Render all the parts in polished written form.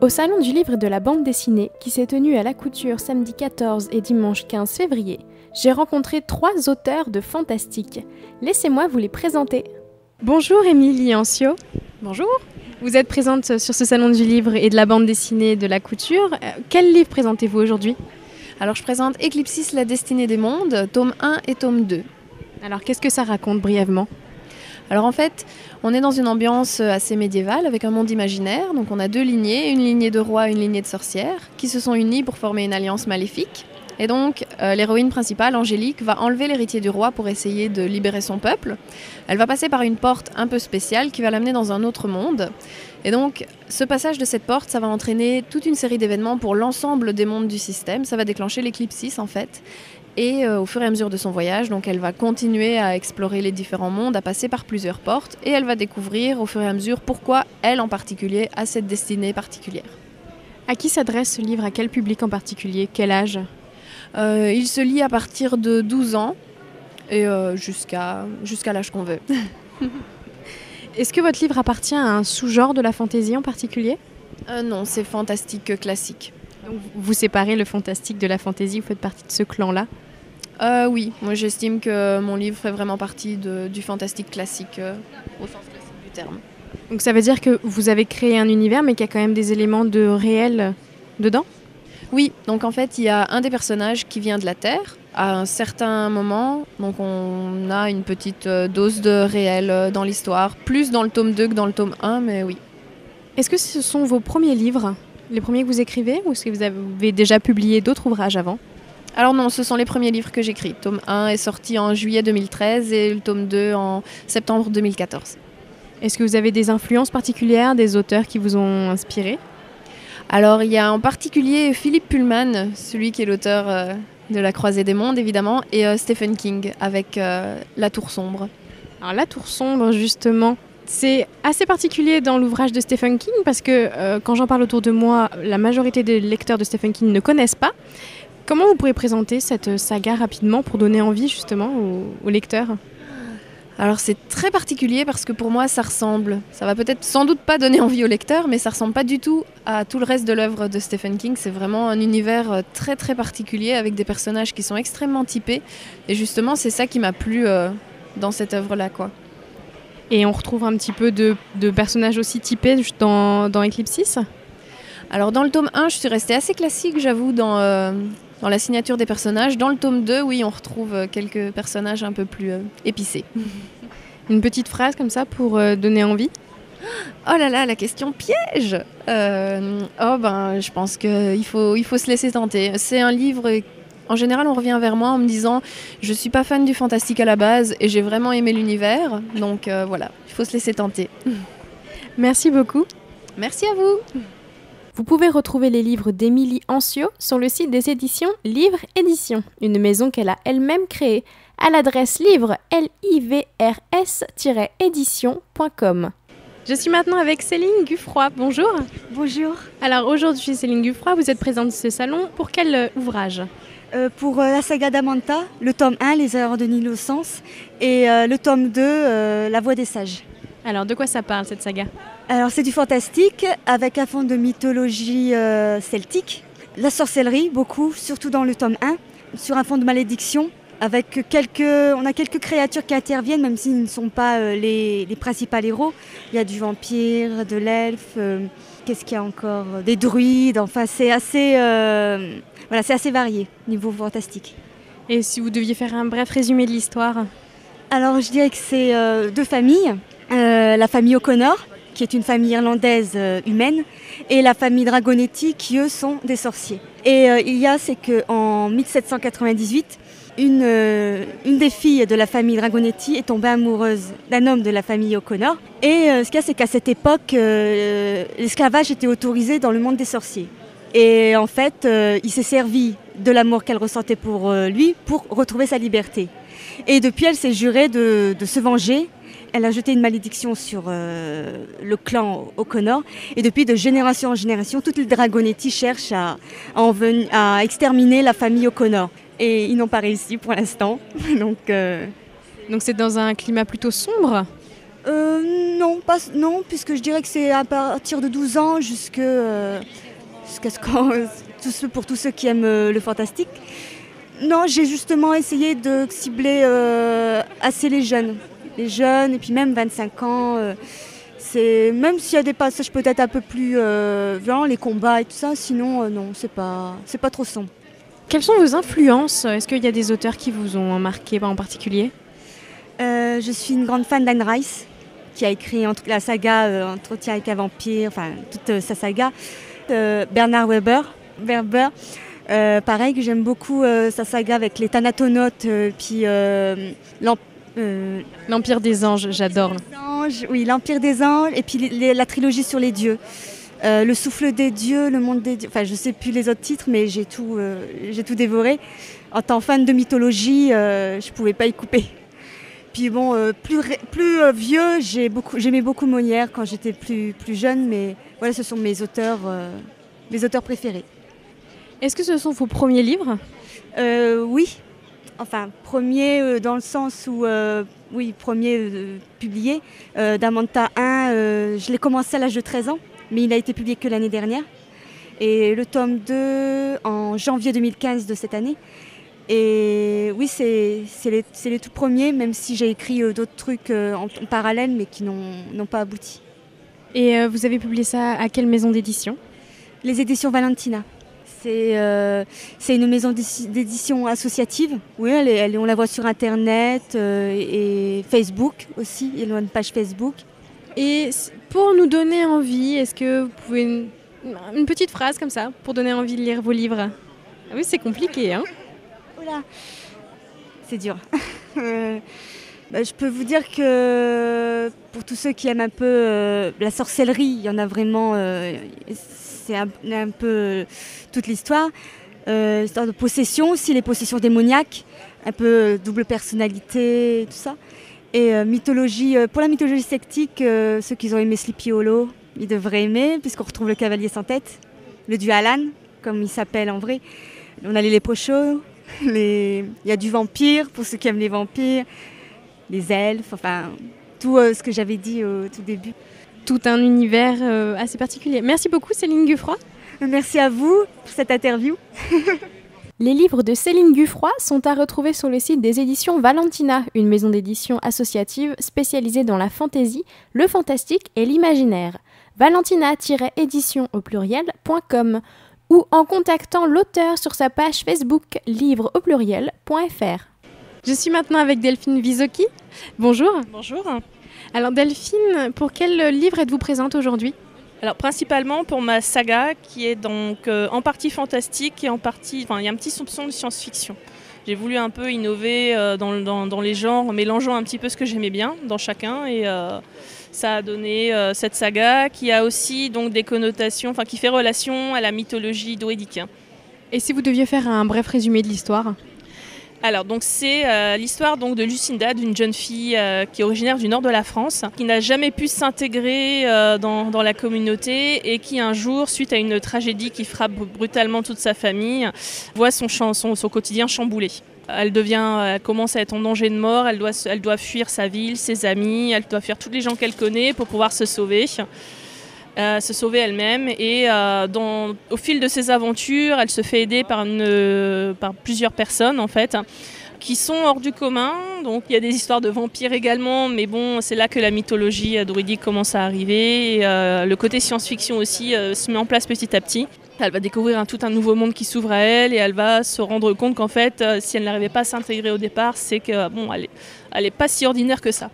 Au Salon du livre et de la bande dessinée, qui s'est tenu à La Couture samedi 14 et dimanche 15 février, j'ai rencontré 3 auteurs de fantastique. Laissez-moi vous les présenter. Bonjour Émilie Ancio. Bonjour. Vous êtes présente sur ce Salon du livre et de la bande dessinée de La Couture. Quel livre présentez-vous aujourd'hui ? Alors je présente Eclipsis, la destinée des mondes, tome 1 et tome 2. Alors qu'est-ce que ça raconte brièvement ? Alors en fait, on est dans une ambiance assez médiévale avec un monde imaginaire. Donc on a 2 lignées, une lignée de rois et une lignée de sorcières, qui se sont unies pour former une alliance maléfique. Et donc l'héroïne principale, Angélique, va enlever l'héritier du roi pour essayer de libérer son peuple. Elle va passer par une porte un peu spéciale qui va l'amener dans un autre monde. Et donc ce passage de cette porte, ça va entraîner toute une série d'événements pour l'ensemble des mondes du système. Ça va déclencher l'éclipsis en fait. Et au fur et à mesure de son voyage, donc elle va continuer à explorer les différents mondes, à passer par plusieurs portes, et elle va découvrir au fur et à mesure pourquoi elle en particulier a cette destinée particulière. À qui s'adresse ce livre ? À quel public en particulier ? Quel âge ? Il se lit à partir de 12 ans et jusqu'à l'âge qu'on veut. Est-ce que votre livre appartient à un sous-genre de la fantaisie en particulier ? Non, c'est fantastique classique. Donc vous séparez le fantastique de la fantaisie, vous faites partie de ce clan-là ? Oui, moi j'estime que mon livre fait vraiment partie du fantastique classique, au sens classique du terme. Donc ça veut dire que vous avez créé un univers, mais qu'il y a quand même des éléments de réel dedans ? Oui, donc en fait il y a un des personnages qui vient de la Terre. À un certain moment, donc on a une petite dose de réel dans l'histoire, plus dans le tome 2 que dans le tome 1, mais oui. Est-ce que ce sont vos premiers livres ? Les premiers que vous écrivez, ou est-ce que vous avez déjà publié d'autres ouvrages avant ? Alors non, ce sont les premiers livres que j'écris. Le tome 1 est sorti en juillet 2013 et le tome 2 en septembre 2014. Est-ce que vous avez des influences particulières, des auteurs qui vous ont inspiré ? Alors il y a en particulier Philippe Pullman, celui qui est l'auteur de La Croisée des mondes évidemment, et Stephen King avec La Tour sombre. Alors La Tour sombre justement, c'est assez particulier dans l'ouvrage de Stephen King parce que quand j'en parle autour de moi, la majorité des lecteurs de Stephen King ne connaissent pas. Comment vous pourrez présenter cette saga rapidement pour donner envie justement aux lecteurs ? Alors c'est très particulier parce que pour moi ça ressemble, ça va peut-être sans doute pas donner envie aux lecteurs, mais ça ressemble pas du tout à tout le reste de l'œuvre de Stephen King. C'est vraiment un univers très très particulier avec des personnages qui sont extrêmement typés. Et justement c'est ça qui m'a plu dans cette œuvre-là, quoi. Et on retrouve un petit peu de personnages aussi typés dans Eclipsis ? Alors dans le tome 1, je suis restée assez classique, j'avoue, dans la signature des personnages. Dans le tome 2, oui, on retrouve quelques personnages un peu plus épicés. Une petite phrase comme ça pour donner envie ? Oh là là, la question piège ! Je pense qu'il faut se laisser tenter. C'est un livre... En général, on revient vers moi en me disant « Je ne suis pas fan du fantastique à la base et j'ai vraiment aimé l'univers. » Donc voilà, il faut se laisser tenter. Merci beaucoup. Merci à vous. Vous pouvez retrouver les livres d'Émilie Ancio sur le site des éditions Livre Éditions, une maison qu'elle a elle-même créée, à l'adresse livre livres-édition.com. Je suis maintenant avec Céline Guffroy. Bonjour. Bonjour. Alors aujourd'hui, Céline Guffroy, vous êtes présente sur ce salon. Pour quel ouvrage ? Pour la saga d'Amanta, le tome 1, Les erreurs de l'innocence, et le tome 2, La voix des sages. Alors de quoi ça parle cette saga ? Alors c'est du fantastique avec un fond de mythologie celtique. La sorcellerie, beaucoup, surtout dans le tome 1, sur un fond de malédiction, avec on a quelques créatures qui interviennent, même s'ils ne sont pas les principaux héros. Il y a du vampire, de l'elfe, qu'est-ce qu'il y a encore ? Des druides, enfin c'est assez varié niveau fantastique. Et si vous deviez faire un bref résumé de l'histoire ? Alors je dirais que c'est 2 familles. La famille O'Connor, qui est une famille irlandaise humaine, et la famille Dragonetti, qui eux sont des sorciers. Et c'est qu'en 1798, une des filles de la famille Dragonetti est tombée amoureuse d'un homme de la famille O'Connor. Et ce qu'il y a, c'est qu'à cette époque, l'esclavage était autorisé dans le monde des sorciers. Et en fait, il s'est servi de l'amour qu'elle ressentait pour lui pour retrouver sa liberté. Et depuis, elle s'est jurée de se venger. Elle a jeté une malédiction sur le clan O'Connor. Et depuis, de génération en génération, toutes les Dragonetti cherchent à exterminer la famille O'Connor. Et ils n'ont pas réussi pour l'instant. Donc c'est dans un climat plutôt sombre ? Non, puisque je dirais que c'est à partir de 12 ans jusqu'à ce qu'on, pour tous ceux qui aiment le fantastique. Non, j'ai justement essayé de cibler assez les jeunes et puis même 25 ans. Même s'il y a des passages peut-être un peu plus violents, les combats et tout ça, sinon non, c'est pas trop sombre. Quelles sont vos influences? Est-ce qu'il y a des auteurs qui vous ont marqué en particulier? Je suis une grande fan d'Anne Rice, qui a écrit la saga Entretien avec un vampire, enfin toute sa saga. Bernard Werber, pareil, que j'aime beaucoup sa saga avec les Thanatonautes, puis L'Empire des Anges, j'adore. Oui, l'Empire des Anges, et puis la trilogie sur les dieux. Le souffle des dieux, le monde des dieux, enfin je sais plus les autres titres, mais j'ai tout dévoré. En tant que fan de mythologie, je pouvais pas y couper. Puis bon, plus vieux, j'aimais beaucoup Molière quand j'étais plus jeune, mais voilà, ce sont mes auteurs préférés. Est-ce que ce sont vos premiers livres? Oui, enfin premier dans le sens où, oui, premier publié. Damanta 1, je l'ai commencé à l'âge de 13 ans, mais il n'a été publié que l'année dernière. Et le tome 2 en janvier 2015 de cette année. Et oui, c'est les tout premiers, même si j'ai écrit d'autres trucs en parallèle, mais qui n'ont pas abouti. Et vous avez publié ça à quelle maison d'édition? Les éditions Valentina. C'est une maison d'édition associative. Oui, on la voit sur Internet et Facebook aussi. Il y a une page Facebook. Et pour nous donner envie, est-ce que vous pouvez une petite phrase comme ça pour donner envie de lire vos livres? Ah oui, c'est compliqué, hein? Oula, c'est dur. Je peux vous dire que pour tous ceux qui aiment un peu la sorcellerie, il y en a vraiment, c'est un peu toute l'histoire. Histoire de possession aussi, les possessions démoniaques, un peu double personnalité, tout ça. Et mythologie, pour la mythologie celtique, ceux qui ont aimé Sleepy Hollow, ils devraient aimer, puisqu'on retrouve le cavalier sans tête, le dieu Alan, comme il s'appelle en vrai. On a les léprochaux. Il y a du vampire, pour ceux qui aiment les vampires, les elfes, enfin tout ce que j'avais dit au tout début. Tout un univers assez particulier. Merci beaucoup Céline Guffroy. Merci à vous pour cette interview. Les livres de Céline Guffroy sont à retrouver sur le site des éditions Valentina, une maison d'édition associative spécialisée dans la fantaisie, le fantastique et l'imaginaire. Valentina-édition au pluriel.com ou en contactant l'auteur sur sa page Facebook livre-au-pluriel.fr. Je suis maintenant avec Delphine Visocki. Bonjour. Bonjour. Alors Delphine, pour quel livre êtes-vous présente aujourd'hui? Alors principalement pour ma saga qui est donc en partie fantastique et en partie, enfin il y a un petit soupçon de science-fiction. J'ai voulu un peu innover dans les genres, en mélangeant un petit peu ce que j'aimais bien dans chacun et ça a donné cette saga qui a aussi donc des connotations, enfin qui fait relation à la mythologie druidique. Et si vous deviez faire un bref résumé de l'histoire? Alors donc c'est l'histoire donc de Lucinda, d'une jeune fille qui est originaire du nord de la France, qui n'a jamais pu s'intégrer dans la communauté et qui un jour, suite à une tragédie qui frappe brutalement toute sa famille, voit son quotidien chamboulé. Elle commence à être en danger de mort, elle doit fuir sa ville, ses amis, elle doit fuir tous les gens qu'elle connaît pour pouvoir se sauver elle-même. Et au fil de ses aventures, elle se fait aider par plusieurs personnes en fait, qui sont hors du commun. Donc il y a des histoires de vampires également, mais bon, c'est là que la mythologie druidique commence à arriver. Et, le côté science-fiction aussi se met en place petit à petit. Elle va découvrir tout un nouveau monde qui s'ouvre à elle et elle va se rendre compte qu'en fait, si elle n'arrivait pas à s'intégrer au départ, c'est que bon, elle est pas si ordinaire que ça.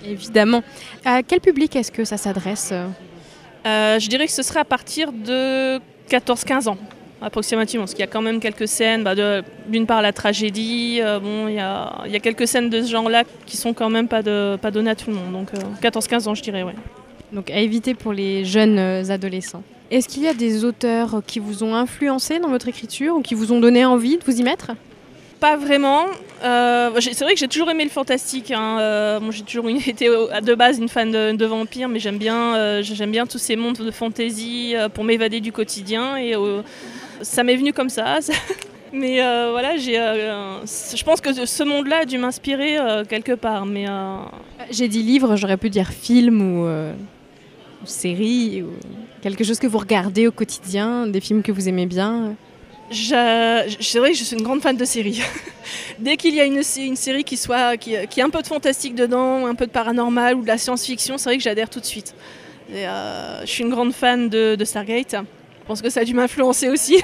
Évidemment. À quel public est-ce que ça s'adresse? Je dirais que ce serait à partir de 14-15 ans, approximativement, parce qu'il y a quand même quelques scènes, d'une part la tragédie, il y a quelques scènes de ce genre-là qui sont quand même pas données à tout le monde, donc 14-15 ans je dirais, ouais. Donc à éviter pour les jeunes adolescents. Est-ce qu'il y a des auteurs qui vous ont influencé dans votre écriture ou qui vous ont donné envie de vous y mettre? Pas vraiment. C'est vrai que j'ai toujours aimé le fantastique. Moi, j'ai toujours été de base une fan de vampires, mais j'aime bien tous ces mondes de fantasy pour m'évader du quotidien. Et ça m'est venu comme ça. Mais voilà, je pense que ce monde-là a dû m'inspirer quelque part. Mais J'ai dit livre, j'aurais pu dire film ou série, ou quelque chose que vous regardez au quotidien, des films que vous aimez bien. c'est vrai que je suis une grande fan de séries. Dès qu'il y a une série qui a un peu de fantastique dedans, un peu de paranormal ou de la science-fiction, c'est vrai que j'adhère tout de suite. Et, je suis une grande fan de Stargate. Je pense que ça a dû m'influencer aussi.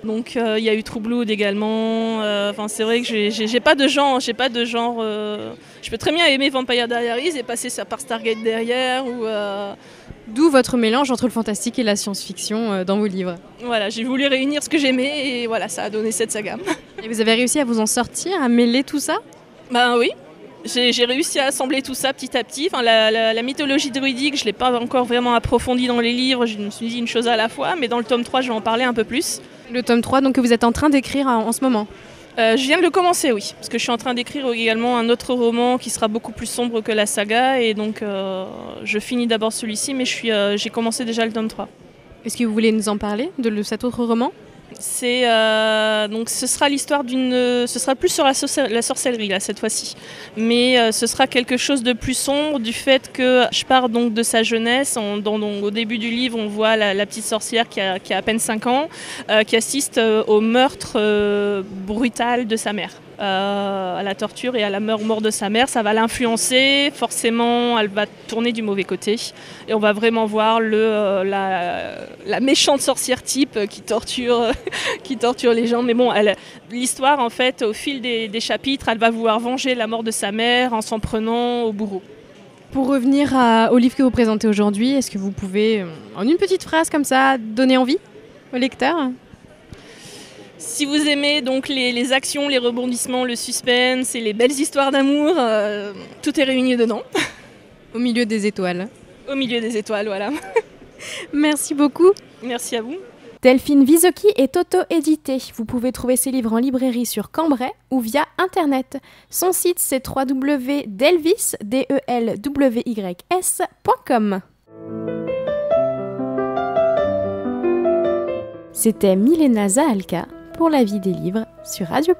Donc il y a eu True Blood également. C'est vrai que j'ai pas de genre. Je peux très bien aimer Vampire Diaries et passer ça par Stargate derrière. D'où votre mélange entre le fantastique et la science-fiction dans vos livres. Voilà, j'ai voulu réunir ce que j'aimais et voilà, ça a donné cette saga. Et vous avez réussi à vous en sortir, à mêler tout ça ? Ben oui. J'ai réussi à assembler tout ça petit à petit. La mythologie druidique, je ne l'ai pas encore vraiment approfondie dans les livres. Je me suis dit une chose à la fois, mais dans le tome 3, je vais en parler un peu plus. Le tome 3, donc que vous êtes en train d'écrire en ce moment ? Je viens de le commencer, oui. Parce que je suis en train d'écrire également un autre roman qui sera beaucoup plus sombre que la saga. Et donc, je finis d'abord celui-ci, mais j'ai commencé déjà le tome 3. Est-ce que vous voulez nous en parler de cet autre roman ? Donc ce sera l'histoire ce sera plus sur la sorcellerie là cette fois-ci, mais ce sera quelque chose de plus sombre du fait que je pars donc de sa jeunesse. Au début du livre, on voit la petite sorcière qui a à peine 5 ans, qui assiste au meurtre brutal de sa mère. À la torture et à la mort de sa mère, ça va l'influencer, forcément elle va tourner du mauvais côté et on va vraiment voir la méchante sorcière type qui torture les gens. Mais bon, l'histoire en fait, au fil des chapitres, elle va vouloir venger la mort de sa mère en s'en prenant au bourreau. Pour revenir au livre que vous présentez aujourd'hui, est-ce que vous pouvez, en une petite phrase comme ça, donner envie au lecteur ? Si vous aimez donc les actions, les rebondissements, le suspense et les belles histoires d'amour, tout est réuni dedans. Au milieu des étoiles. Au milieu des étoiles, voilà. Merci beaucoup. Merci à vous. Delphine Vizocchi est auto-éditée. Vous pouvez trouver ses livres en librairie sur Cambrai ou via Internet. Son site c'est www.delvys.com. C'était Milena Zahalka pour La Vie des Livres sur Radio+.